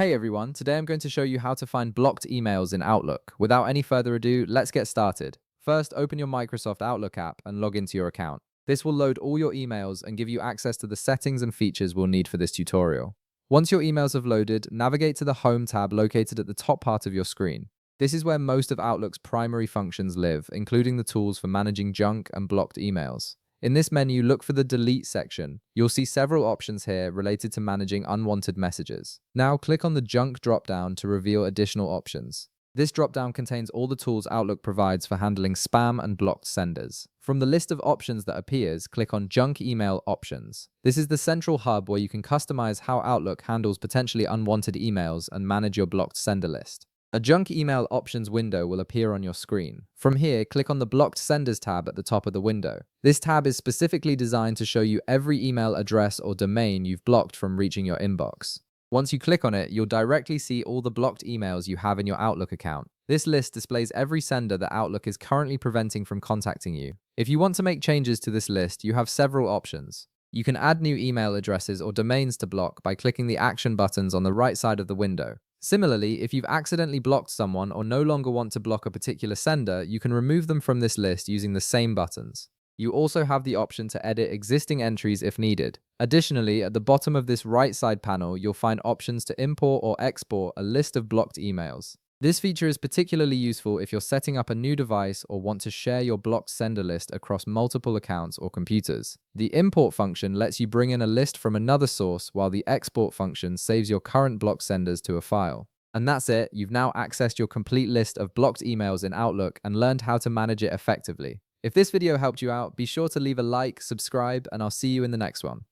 Hey everyone, today I'm going to show you how to find blocked emails in Outlook. Without any further ado, let's get started. First, open your Microsoft Outlook app and log into your account. This will load all your emails and give you access to the settings and features we'll need for this tutorial. Once your emails have loaded, navigate to the Home tab located at the top part of your screen. This is where most of Outlook's primary functions live, including the tools for managing junk and blocked emails. In this menu, look for the Delete section. You'll see several options here related to managing unwanted messages. Now click on the Junk dropdown to reveal additional options. This dropdown contains all the tools Outlook provides for handling spam and blocked senders. From the list of options that appears, click on Junk Email Options. This is the central hub where you can customize how Outlook handles potentially unwanted emails and manage your blocked sender list. A junk email options window will appear on your screen. From here, click on the Blocked Senders tab at the top of the window. This tab is specifically designed to show you every email address or domain you've blocked from reaching your inbox. Once you click on it, you'll directly see all the blocked emails you have in your Outlook account. This list displays every sender that Outlook is currently preventing from contacting you. If you want to make changes to this list, you have several options. You can add new email addresses or domains to block by clicking the action buttons on the right side of the window. Similarly, if you've accidentally blocked someone or no longer want to block a particular sender, you can remove them from this list using the same buttons. You also have the option to edit existing entries if needed. Additionally, at the bottom of this right side panel, you'll find options to import or export a list of blocked emails. This feature is particularly useful if you're setting up a new device or want to share your blocked sender list across multiple accounts or computers. The import function lets you bring in a list from another source, while the export function saves your current blocked senders to a file. And that's it, you've now accessed your complete list of blocked emails in Outlook and learned how to manage it effectively. If this video helped you out, be sure to leave a like, subscribe, and I'll see you in the next one.